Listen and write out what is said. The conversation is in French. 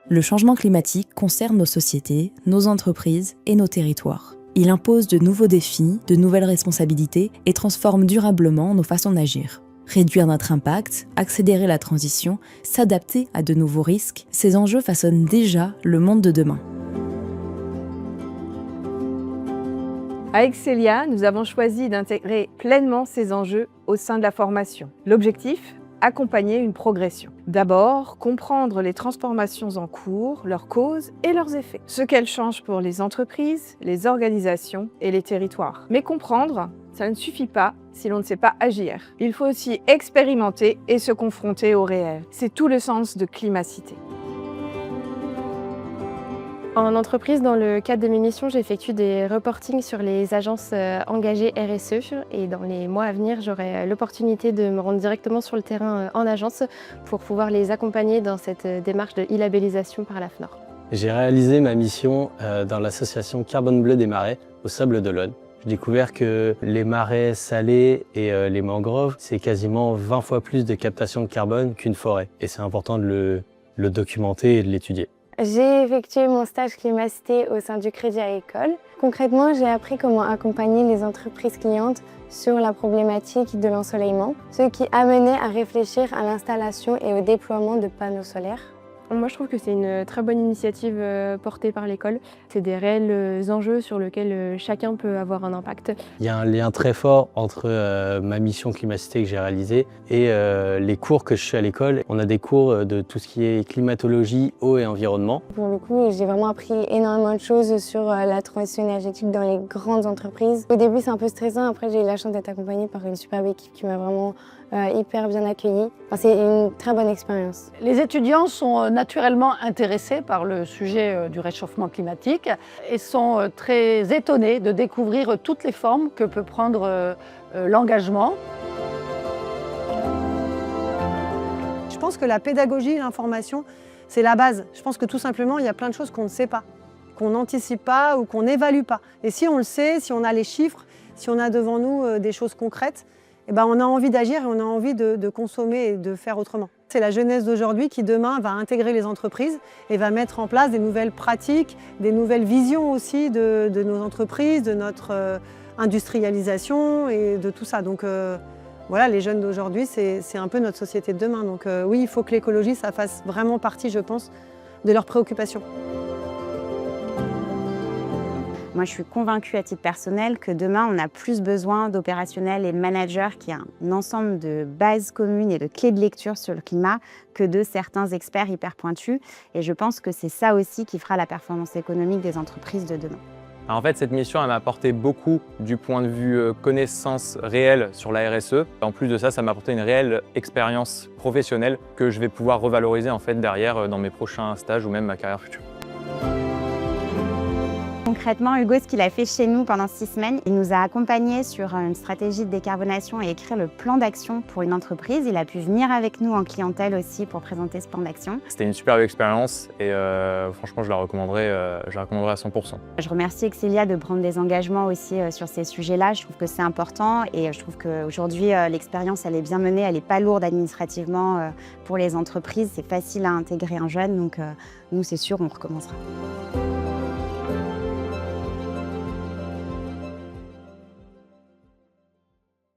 Le changement climatique concerne nos sociétés, nos entreprises et nos territoires. Il impose de nouveaux défis, de nouvelles responsabilités et transforme durablement nos façons d'agir. Réduire notre impact, accélérer la transition, s'adapter à de nouveaux risques, ces enjeux façonnent déjà le monde de demain. À Excelia, nous avons choisi d'intégrer pleinement ces enjeux au sein de la formation. L'objectif ? Accompagner une progression. D'abord, comprendre les transformations en cours, leurs causes et leurs effets. Ce qu'elles changent pour les entreprises, les organisations et les territoires. Mais comprendre, ça ne suffit pas si l'on ne sait pas agir. Il faut aussi expérimenter et se confronter au réel. C'est tout le sens de Climacité. En entreprise, dans le cadre de mes missions, j'effectue des reportings sur les agences engagées RSE et dans les mois à venir, j'aurai l'opportunité de me rendre directement sur le terrain en agence pour pouvoir les accompagner dans cette démarche de e-labellisation par la FNOR. J'ai réalisé ma mission dans l'association Carbone Bleu des Marais au Sable d'Olonne. J'ai découvert que les marais salés et les mangroves, c'est quasiment 20 fois plus de captation de carbone qu'une forêt. Et c'est important de le documenter et de l'étudier. J'ai effectué mon stage Climacité au sein du Crédit Agricole. Concrètement, j'ai appris comment accompagner les entreprises clientes sur la problématique de l'ensoleillement, ce qui a mené à réfléchir à l'installation et au déploiement de panneaux solaires. Moi, je trouve que c'est une très bonne initiative portée par l'école. C'est des réels enjeux sur lesquels chacun peut avoir un impact. Il y a un lien très fort entre ma mission Climacité que j'ai réalisée et les cours que je suis à l'école. On a des cours de tout ce qui est climatologie, eau et environnement. Pour le coup, j'ai vraiment appris énormément de choses sur la transition énergétique dans les grandes entreprises. Au début, c'est un peu stressant. Après, j'ai eu la chance d'être accompagnée par une superbe équipe qui m'a vraiment hyper bien accueillie. Enfin, c'est une très bonne expérience. Les étudiants sont naturellement intéressés par le sujet du réchauffement climatique et sont très étonnés de découvrir toutes les formes que peut prendre l'engagement. Je pense que la pédagogie, l'information, c'est la base. Je pense que tout simplement, il y a plein de choses qu'on ne sait pas, qu'on n'anticipe pas ou qu'on n'évalue pas. Et si on le sait, si on a les chiffres, si on a devant nous des choses concrètes, eh ben on a envie d'agir et on a envie de consommer et de faire autrement. C'est la jeunesse d'aujourd'hui qui demain va intégrer les entreprises et va mettre en place des nouvelles pratiques, des nouvelles visions aussi de nos entreprises, de notre industrialisation et de tout ça. Donc voilà, les jeunes d'aujourd'hui, c'est un peu notre société de demain. Donc oui, il faut que l'écologie, ça fasse vraiment partie, je pense, de leurs préoccupations. Moi, je suis convaincue à titre personnel que demain, on a plus besoin d'opérationnels et de managers qui ont un ensemble de bases communes et de clés de lecture sur le climat que de certains experts hyper pointus. Et je pense que c'est ça aussi qui fera la performance économique des entreprises de demain. En fait, cette mission m'a apporté beaucoup du point de vue connaissance réelle sur la RSE. En plus de ça, ça m'a apporté une réelle expérience professionnelle que je vais pouvoir revaloriser en fait derrière dans mes prochains stages ou même ma carrière future. Concrètement, Hugo, ce qu'il a fait chez nous pendant 6 semaines, il nous a accompagnés sur une stratégie de décarbonation et écrire le plan d'action pour une entreprise. Il a pu venir avec nous en clientèle aussi pour présenter ce plan d'action. C'était une superbe expérience et franchement, je la recommanderais à 100%. Je remercie Excelia de prendre des engagements aussi sur ces sujets-là. Je trouve que c'est important et je trouve qu'aujourd'hui, l'expérience, elle est bien menée, elle n'est pas lourde administrativement pour les entreprises. C'est facile à intégrer un jeune, donc nous, c'est sûr, on recommencera.